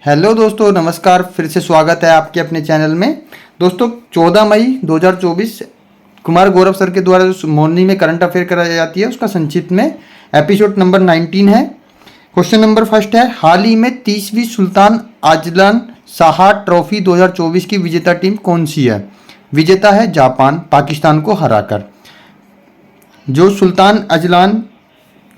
Hello दोस्तों, नमस्कार। फिर से स्वागत है आपके अपने चैनल में। दोस्तों 14 मई 2024 कुमार गौरव सर के द्वारा जो मॉर्निंग में करंट अफेयर कराई जाती है उसका संक्षिप्त में एपिसोड नंबर 19 है। क्वेश्चन नंबर फर्स्ट है, हाल ही में 30वीं सुल्तान आजलान शाह ट्रॉफी 2024 की विजेता टीम कौन सी है? विजेता है जापान, पाकिस्तान को हराकर। जो सुल्तान अजलान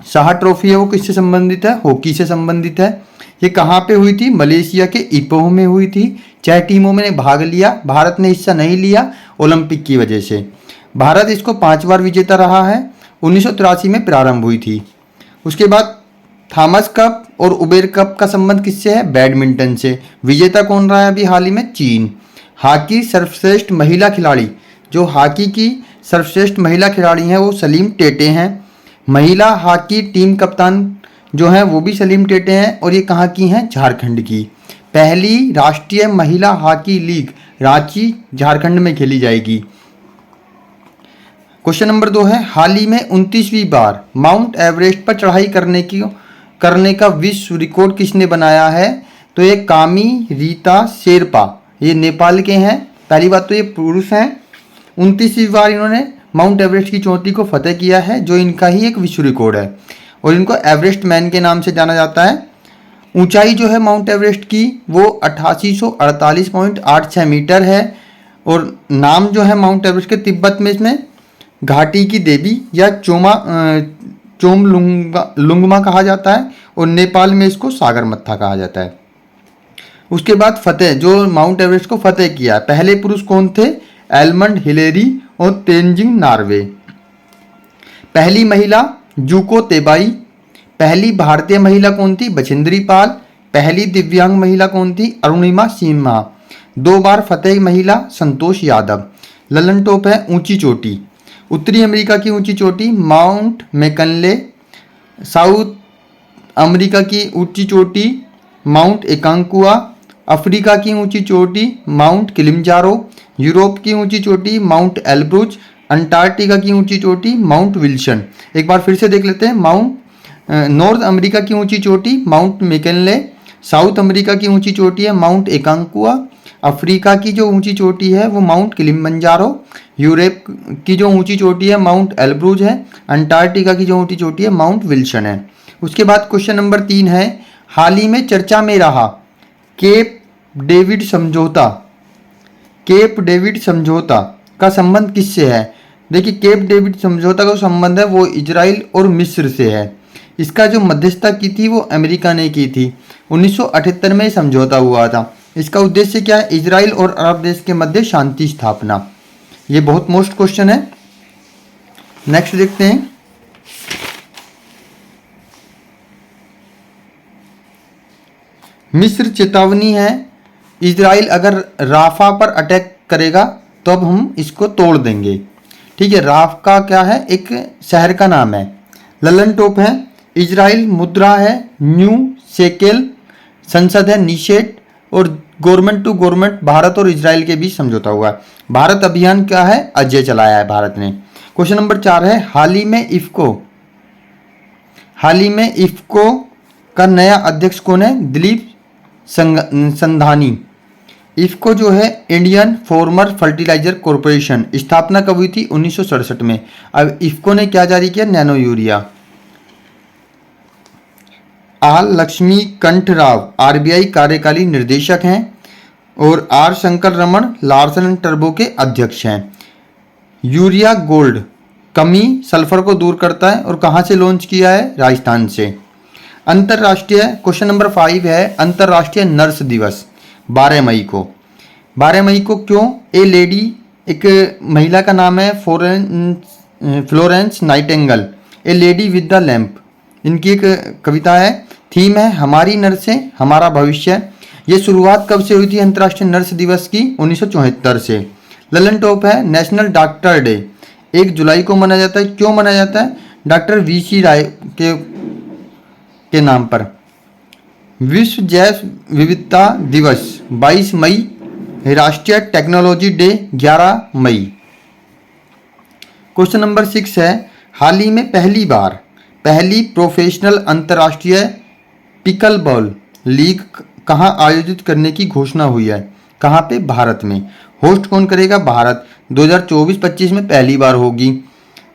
शाह ट्रॉफी है वो किससे संबंधित है? हॉकी से संबंधित है। ये कहाँ पे हुई थी? मलेशिया के इपोह में हुई थी। 6 टीमों में भाग लिया, भारत ने हिस्सा नहीं लिया ओलंपिक की वजह से। भारत इसको 5 बार विजेता रहा है। 1983 में प्रारंभ हुई थी। उसके बाद थॉमस कप और उबेर कप का संबंध किससे है? बैडमिंटन से। विजेता कौन रहा है अभी हाल ही में? चीन। हॉकी सर्वश्रेष्ठ महिला खिलाड़ी, जो हॉकी की सर्वश्रेष्ठ महिला खिलाड़ी हैं वो सलीम टेटे हैं। महिला हॉकी टीम कप्तान जो हैं वो भी सलीम टेटे हैं और ये कहाँ की हैं? झारखंड की। पहली राष्ट्रीय महिला हॉकी लीग रांची झारखंड में खेली जाएगी। क्वेश्चन नंबर 2 है, हाल ही में 29वीं बार माउंट एवरेस्ट पर चढ़ाई करने का विश्व रिकॉर्ड किसने बनाया है? तो ये कामी रीता शेरपा, ये नेपाल के हैं। पहली बात तो ये पुरुष हैं। 29वीं बार इन्होंने माउंट एवरेस्ट की चोटी को फतेह किया है, जो इनका ही एक विश्व रिकॉर्ड है और इनको एवरेस्ट मैन के नाम से जाना जाता है। ऊंचाई जो है माउंट एवरेस्ट की वो 8848.86 मीटर है और नाम जो है माउंट एवरेस्ट के तिब्बत में इसमें घाटी की देवी या चोमलुंगमा कहा जाता है और नेपाल में इसको सागरमत्था कहा जाता है। उसके बाद फतेह, जो माउंट एवरेस्ट को फतेह किया, पहले पुरुष कौन थे? एलमंड हिलेरी और तेंजिंग नार्वे। पहली महिला जूको तेबाई। पहली भारतीय महिला कौन थी? बछेंद्री पाल। पहली दिव्यांग महिला कौन थी? अरुणिमा सिन्हा। 2 बार फतेह महिला संतोष यादव। ललन टॉप है ऊंची चोटी। उत्तरी अमेरिका की ऊंची चोटी माउंट मैकनले। साउथ अमेरिका की ऊंची चोटी माउंट एकांकुआ। अफ्रीका की ऊंची चोटी माउंट किलिमंजारो। यूरोप की ऊंची चोटी माउंट एल्ब्रुज। अंटार्कटिका की ऊंची चोटी माउंट विल्सन। एक बार फिर से देख लेते हैं। नॉर्थ अमेरिका की ऊंची चोटी माउंट मैकनले। साउथ अमेरिका की ऊंची चोटी है माउंट एकांकुआ। अफ्रीका की जो ऊंची चोटी है वो माउंट किलिमंजारो। यूरोप की जो ऊंची चोटी है माउंट एल्ब्रुज है। अंटार्कटिका की जो ऊंची चोटी है माउंट विल्सन है। उसके बाद क्वेश्चन नंबर 3 है, हाल ही में चर्चा में रहा केप डेविड समझौता। केप डेविड समझौता का संबंध किससे है? देखिए, केप डेविड समझौता का संबंध है वो इजराइल और मिस्र से है। इसका जो मध्यस्थता की थी वो अमेरिका ने की थी। 1978 में समझौता हुआ था। इसका उद्देश्य क्या है? इजराइल और अरब देश के मध्य शांति स्थापना। ये बहुत मोस्ट क्वेश्चन है। नेक्स्ट देखते हैं। मिस्र चेतावनी है, इजराइल अगर राफा पर अटैक करेगा तो अब हम इसको तोड़ देंगे। ठीक है, राफ का क्या है? एक शहर का नाम है। ललन टॉप है, इजराइल मुद्रा है न्यू शेकेल। संसद है निषेध और गवर्नमेंट टू गवर्नमेंट भारत और इजराइल के बीच समझौता हुआ है। भारत अभियान क्या है? अजय चलाया है भारत ने। क्वेश्चन नंबर 4 है, हाल ही में इफ्को का नया अध्यक्ष कौन है? दिलीप संघानी। इफ्को जो है इंडियन फार्मर फर्टिलाइजर कॉरपोरेशन, स्थापना कब हुई थी? 1967 में। अब इफ्को ने क्या जारी किया? Nano urea. आर लक्ष्मी कंठ राव आरबीआई कार्यकारी निर्देशक हैं और R Shankar Raman Larsen and टर्बो के अध्यक्ष हैं। यूरिया गोल्ड कमी सल्फर को दूर करता है और कहाँ से लॉन्च किया है? राजस्थान से। अंतर्राष्ट्रीय क्वेश्चन नंबर 5 है, अंतर्राष्ट्रीय नर्स दिवस 12 मई को। 12 मई को क्यों? ए लेडी, एक महिला का नाम है Florence Nightingale, A lady with the lamp, इनकी एक कविता है। थीम है हमारी नर्सें हमारा भविष्य। ये शुरुआत कब से हुई थी अंतर्राष्ट्रीय नर्स दिवस की? 1974 से। ललन टॉप है नेशनल डॉक्टर डे 1 जुलाई को मनाया जाता है। क्यों मनाया जाता है? डॉक्टर वीसी राय के नाम पर। विश्व जैव विविधता दिवस 22 मई। राष्ट्रीय टेक्नोलॉजी डे 11 मई। क्वेश्चन नंबर 6 है, हाल ही में पहली प्रोफेशनल अंतर्राष्ट्रीय पिकल बॉल लीग कहाँ आयोजित करने की घोषणा हुई है? कहाँ पे? भारत में। होस्ट कौन करेगा? भारत। 2024-25 में पहली बार होगी।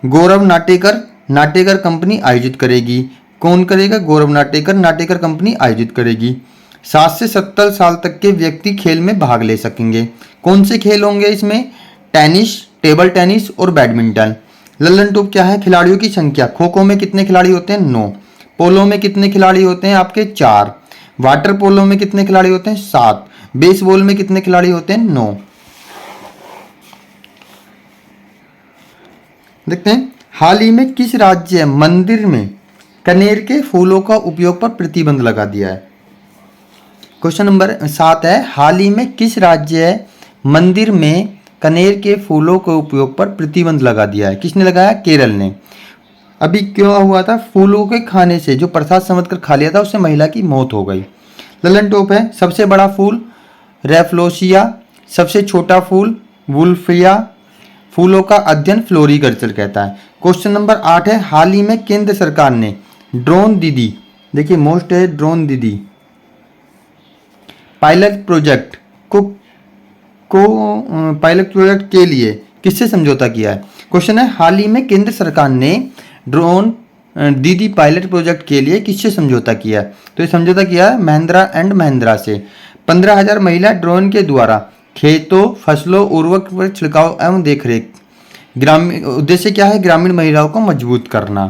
गौरव नाटेकर नाटेकर कंपनी आयोजित करेगी। कौन करेगा? गौरव नाटेकर नाटेकर कंपनी आयोजित करेगी। 7 से 70 साल तक के व्यक्ति खेल में भाग ले सकेंगे। कौन से खेल होंगे इसमें? टेनिस, टेबल टेनिस और बैडमिंटन। लल्लन टॉप क्या है? खिलाड़ियों की संख्या। खो खो में कितने खिलाड़ी होते हैं? 9। पोलो में कितने खिलाड़ी होते हैं आपके? 4। वाटर पोलो में कितने खिलाड़ी होते हैं? 7। बेसबॉल में कितने खिलाड़ी होते हैं? 9। देखते हैं, हाल ही में किस राज्य मंदिर में कनेर के फूलों का उपयोग पर प्रतिबंध लगा दिया है? क्वेश्चन नंबर 7 है, हाल ही में किस राज्य मंदिर में कनेर के फूलों के उपयोग पर प्रतिबंध लगा दिया है? किसने लगाया? केरल ने। अभी क्यों हुआ था? फूलों के खाने से, जो प्रसाद समझकर खा लिया था, उससे महिला की मौत हो गई। ललन टॉप है, सबसे बड़ा फूल रेफ्लोसिया, सबसे छोटा फूल वुल्फिया। फूलों का अध्ययन फ्लोरिकल्चर कहता है। क्वेश्चन नंबर 8 है, हाल ही में केंद्र सरकार ने ड्रोन दीदी, देखिए मोस्ट है ड्रोन दीदी पायलट प्रोजेक्ट पायलट प्रोजेक्ट के लिए किससे समझौता किया है? क्वेश्चन है, हाल ही में केंद्र सरकार ने ड्रोन दीदी पायलट प्रोजेक्ट के लिए किससे समझौता किया है? तो ये समझौता किया है महिंद्रा एंड महिंद्रा से। 15,000 महिला ड्रोन के द्वारा खेतों, फसलों, उर्वरक पर छिड़काव एवं देखरेख। ग्रामीण उद्देश्य क्या है? ग्रामीण महिलाओं को मजबूत करना।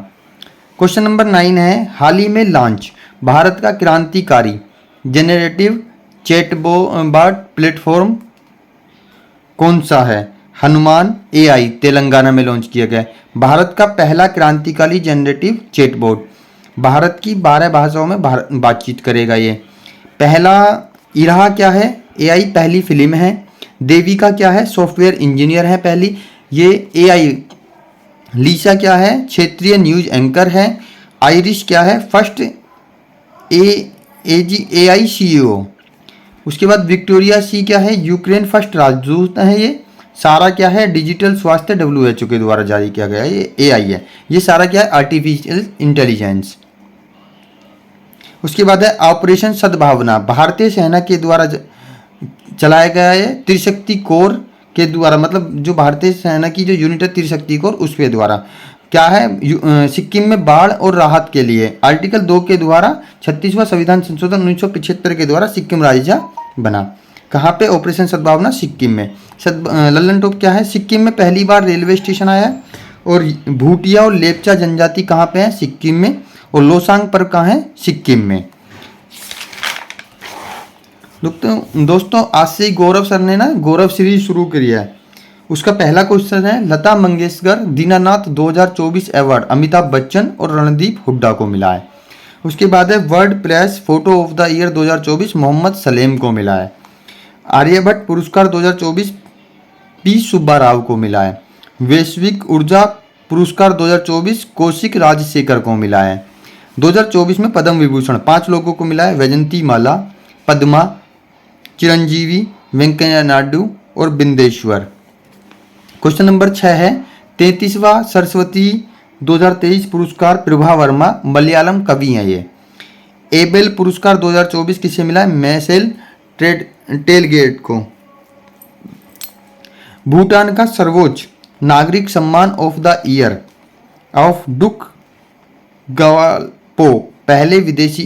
क्वेश्चन नंबर 9 है, हाल ही में लॉन्च भारत का क्रांतिकारी जेनरेटिव चैटबॉट प्लेटफॉर्म कौन सा है? हनुमान AI तेलंगाना में लॉन्च किया गया। भारत का पहला क्रांतिकारी जनरेटिव चैटबॉट, भारत की 12 भाषाओं में बातचीत करेगा। ये पहला इराहा क्या है? AI पहली फिल्म है। देविका क्या है? सॉफ्टवेयर इंजीनियर है पहली। ये AI लीसा क्या है? क्षेत्रीय न्यूज एंकर है। आइरिश क्या है? First AI CEO। उसके बाद विक्टोरिया सी क्या है? यूक्रेन फर्स्ट राजदूत है। ये सारा क्या है? डिजिटल स्वास्थ्य WHO के द्वारा जारी किया गया ये AI है। ये सारा क्या है? Artificial intelligence. उसके बाद है ऑपरेशन सद्भावना, भारतीय सेना के द्वारा चलाया गया है। त्रिशक्ति कोर के द्वारा, मतलब जो भारतीय सेना की जो यूनिट है त्रिशक्ति कोर, उसके द्वारा क्या है? सिक्किम में बाढ़ और राहत के लिए आर्टिकल 2 के द्वारा 36वां संविधान संशोधन 1975 के द्वारा सिक्किम राज्य बना। कहाँ पे? ऑपरेशन सद्भावना सिक्किम में। लल्लन टॉप क्या है? सिक्किम में पहली बार रेलवे स्टेशन आया है। और भूटिया और लेपचा जनजाति कहाँ पे है? सिक्किम में। और लोसांग पर्व कहाँ है? सिक्किम में। दोस्तों आज से गौरव सर ने ना गौरव सीरीज शुरू करी है। उसका पहला क्वेश्चन है, लता मंगेशकर दीनानाथ 2024 अवार्ड अमिताभ बच्चन और रणदीप हुड्डा को मिला है। उसके बाद है world press photo of the year 2024 Mohammed Salem को मिला है। आर्यभट्ट पुरस्कार 2024 P सुब्बा राव को मिला है। वैश्विक ऊर्जा पुरस्कार 2024 कौशिक राजशेखर को मिला है। 2024 में पद्म विभूषण 5 लोगों को मिला है, वैजंती माला, पद्मा, चिरंजीवी, वेंकैया नायडू और बिंदेश्वर। क्वेश्चन नंबर 6 है, 33वां सरस्वती 2023 पुरस्कार प्रभा वर्मा मलयालम कवि हैं ये। एबेल पुरस्कार 2024 किसे मिला है? मैसेल टेलगेट को। भूटान का सर्वोच्च नागरिक सम्मान ऑफ द ईयर ऑफ डुक गवाल्पो पहले विदेशी।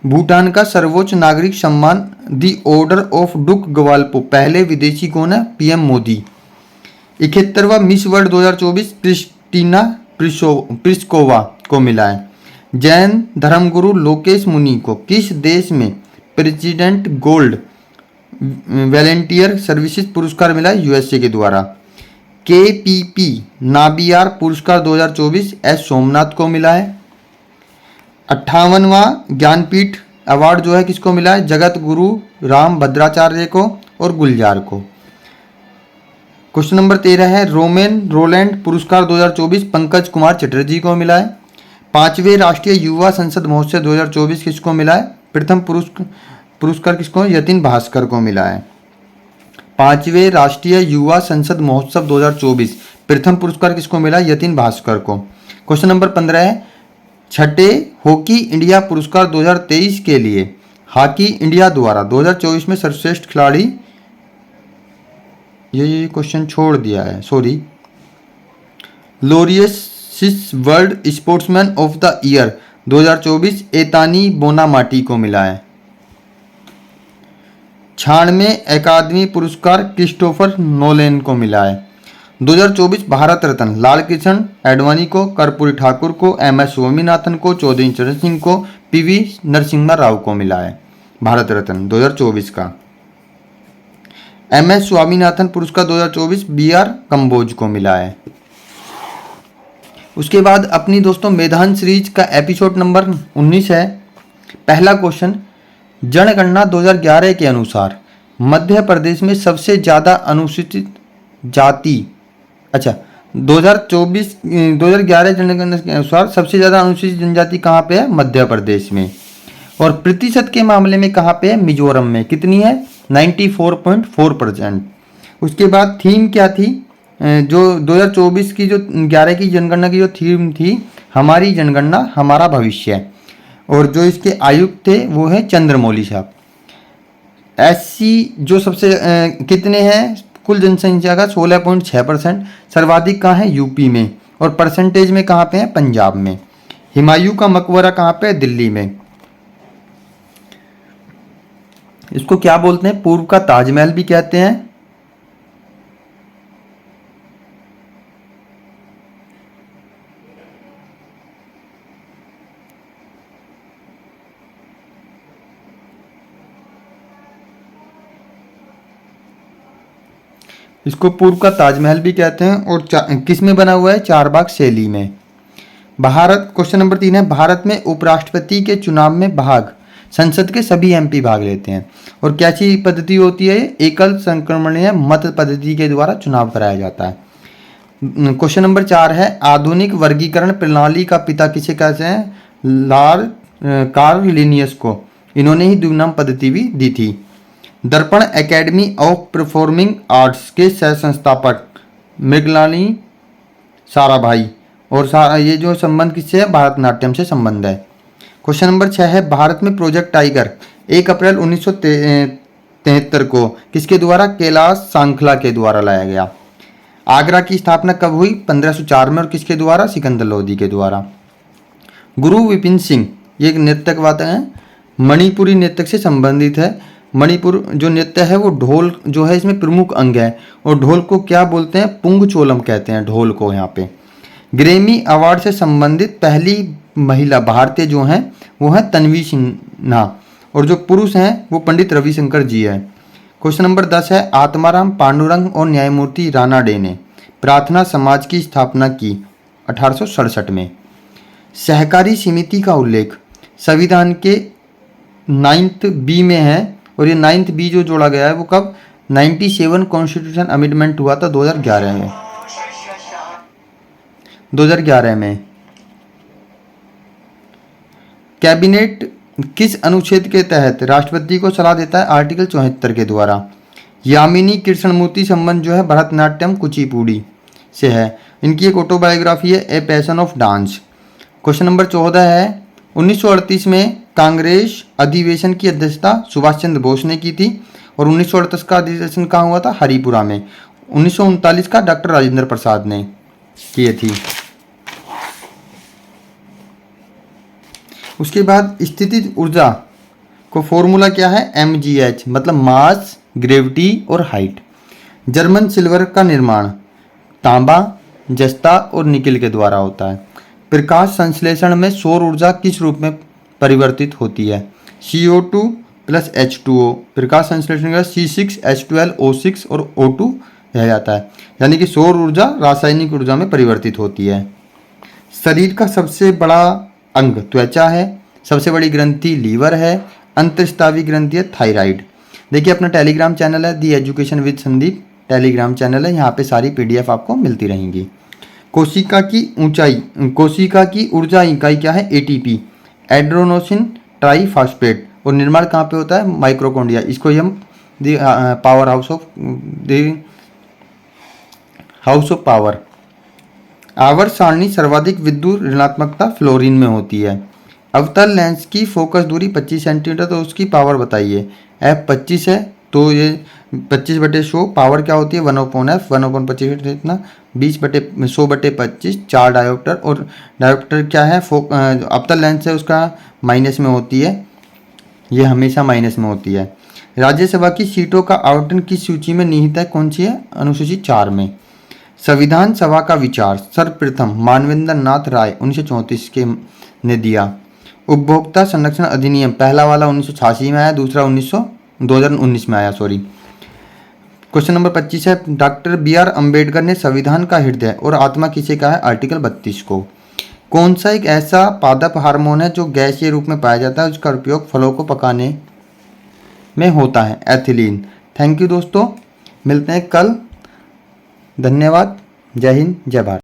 भूटान का सर्वोच्च नागरिक सम्मान दी ऑर्डर ऑफ डुक गवाल्पो पहले विदेशी कौन है? PM मोदी। 71वां मिस वर्ल्ड 2024 क्रिस्टीना प्रिस्कोवा को मिला है। जैन धर्मगुरु लोकेश मुनि को किस देश में प्रेसिडेंट गोल्ड वॉलंटियर सर्विसेज पुरस्कार मिला है? USA के द्वारा। KPP नाबियार पुरस्कार 2024 S सोमनाथ को मिला है। 58वां ज्ञानपीठ अवार्ड जो है किसको मिला है? जगत गुरु राम भद्राचार्य को और गुलजार को। क्वेश्चन नंबर 13 है, रोलैंड पुरस्कार 2024 पंकज कुमार चटर्जी को मिला है। 5वें राष्ट्रीय युवा संसद महोत्सव 2024 किसको मिला है? प्रथम पुरस्कार किसको? यतिन भास्कर को मिला है। 5वें राष्ट्रीय युवा संसद महोत्सव 2024 प्रथम पुरस्कार किसको मिला? यतिन भास्कर को। क्वेश्चन नंबर 15 है, 6ठे हॉकी इंडिया पुरस्कार 2023 के लिए हॉकी इंडिया द्वारा 2024 में सर्वश्रेष्ठ खिलाड़ी, ये क्वेश्चन छोड़ दिया है, sorry. Laureus World Sportsman of the year 2024 Aitana Bonmati को मिला है। 96वें अकादमी पुरस्कार क्रिस्टोफर नोलन को मिला है। 2024 भारत रत्न लाल कृष्ण आडवाणी को, कर्पूरी ठाकुर को, MS स्वामीनाथन को, चौधरी चरण सिंह को, PV नरसिम्हा राव को मिला है भारत रत्न 2024 का। MS स्वामीनाथन पुरस्कार 2024 BR कंबोज को मिला है। उसके बाद अपनी दोस्तों मैदान सीरीज का एपिसोड नंबर 19 है। पहला क्वेश्चन, जनगणना 2011 के अनुसार मध्य प्रदेश में सबसे ज़्यादा अनुसूचित जाति, अच्छा 2011 जनगणना के अनुसार सबसे ज़्यादा अनुसूचित जनजाति कहाँ पे है? मध्य प्रदेश में। और प्रतिशत के मामले में कहाँ पे है? मिजोरम में। कितनी है? 94.4%। उसके बाद थीम क्या थी? जो 2024 की जो 11 की जनगणना की जो थीम थी, हमारी जनगणना हमारा भविष्य। और जो इसके आयुक्त थे वो है चंद्रमौली साहब। SC जो सबसे कितने हैं? कुल जनसंख्या का 16.6%। सर्वाधिक कहाँ है? यूपी में। और परसेंटेज में कहाँ पे है? पंजाब में। हुमायूं का मकबरा कहाँ पे है? दिल्ली में। इसको क्या बोलते हैं? पूर्व का ताजमहल भी कहते हैं। इसको पूर्व का ताजमहल भी कहते हैं। और किस में बना हुआ है? चारबाग शैली में। भारत, क्वेश्चन नंबर 3 है, भारत में उपराष्ट्रपति के चुनाव में भाग संसद के सभी MP भाग लेते हैं। और क्या सी पद्धति होती है? एकल संक्रमणीय मत पद्धति के द्वारा चुनाव कराया जाता है। क्वेश्चन नंबर 4 है, आधुनिक वर्गीकरण प्रणाली का पिता किसे कहते हैं? कार्ल लिनियस को। इन्होंने ही द्विनाम पद्धति भी दी थी। दर्पण एकेडमी ऑफ परफॉर्मिंग आर्ट्स के सह संस्थापक मृगलानी साराभाई। और ये जो संबंध किससे है? भारतनाट्यम से संबंध है। क्वेश्चन नंबर 6 है, भारत में प्रोजेक्ट टाइगर 1 अप्रैल 1973 को किसके द्वारा? कैलाश सांखला के द्वारा लाया गया। आगरा की स्थापना कब हुई? 1504 में। और किसके द्वारा? सिकंदर लोदी के द्वारा। गुरु विपिन सिंह, ये एक नृत्यक वादक हैं, मणिपुरी नृत्य से संबंधित है। मणिपुर जो नृत्य है वो ढोल जो है इसमें प्रमुख अंग है। और ढोल को क्या बोलते हैं? पुंग चोलम कहते हैं ढोल को यहाँ पे। ग्रैमी अवार्ड से संबंधित पहली महिला भारतीय जो हैं वो है तन्वी सिन्हा। और जो पुरुष हैं वो पंडित रविशंकर जी है। क्वेश्चन नंबर 10 है, आत्माराम पांडुरंग और न्यायमूर्ति राणा डे ने प्रार्थना समाज की स्थापना की 1867 में। सहकारी समिति का उल्लेख संविधान के 9th B में है। और ये 9th B जो जोड़ा गया है वो कब? 97 कॉन्स्टिट्यूशन अमेंडमेंट हुआ था 2011 में। 2011 में। कैबिनेट किस अनुच्छेद के तहत राष्ट्रपति को सलाह देता है? आर्टिकल 74 के द्वारा। यामिनी कृष्णमूर्ति संबंध जो है भरतनाट्यम कुचिपुड़ी से है। इनकी एक ऑटोबायोग्राफी है a passion of dance. Question number 14 है, 1938 में कांग्रेस अधिवेशन की अध्यक्षता सुभाष चंद्र बोस ने की थी। और 1938 का अधिवेशन कहाँ हुआ था? हरिपुरा में। 1939 का डॉक्टर राजेंद्र प्रसाद ने किए थी। उसके बाद स्थितिज ऊर्जा को फॉर्मूला क्या है? mgh, मतलब मास, ग्रेविटी और हाइट। जर्मन सिल्वर का निर्माण तांबा, जस्ता और निकिल के द्वारा होता है। प्रकाश संश्लेषण में सौर ऊर्जा किस रूप में परिवर्तित होती है? CO2 + H2O। प्रकाश संश्लेषण का C6H12O6 और O2 रह जाता है। यानी कि सौर ऊर्जा रासायनिक ऊर्जा में परिवर्तित होती है। शरीर का सबसे बड़ा अंग त्वचा है। सबसे बड़ी ग्रंथि लीवर है। अंतस्रावी ग्रंथि है थायराइड। देखिए अपना टेलीग्राम चैनल है the education with Sandeep, Telegram channel है, यहाँ पे सारी PDF आपको मिलती रहेंगी। कोशिका की ऊर्जा इकाई क्या है? ATP, adenosine triphosphate. और निर्माण कहाँ पे होता है? माइक्रोकॉन्ड्रिया। इसको हम पावर हाउस ऑफ पावर। आवर्त सारणी सर्वाधिक विद्युत ऋणात्मकता फ्लोरीन में होती है। अवतल लेंस की फोकस दूरी 25 सेंटीमीटर, तो उसकी पावर बताइए। एफ 25 है तो ये 25/100 पावर क्या होती है 1/f 1/25 इतना 20/100/25 4 डायोप्टर। और डायोप्टर क्या है अवतल लेंस है उसका माइनस में होती है, ये हमेशा माइनस में होती है। राज्यसभा की सीटों का आवंटन किस सूची में निहित है, कौन सी है, अनुसूची 4 में। संविधान सभा का विचार सर्वप्रथम मानवेंद्र नाथ राय 1934 के ने दिया। उपभोक्ता संरक्षण अधिनियम पहला वाला 1986 में आया, दूसरा 2019 में आया, सॉरी। क्वेश्चन नंबर 25 है, डॉक्टर BR अम्बेडकर ने संविधान का हृदय और आत्मा किसे कहा है, आर्टिकल 32 को। कौन सा एक ऐसा पादप हार्मोन है जो गैसीय रूप में पाया जाता है, उसका उपयोग फलों को पकाने में होता है, एथिलीन। थैंक यू दोस्तों, मिलते हैं कल। धन्यवाद। जय हिंद, जय भारत।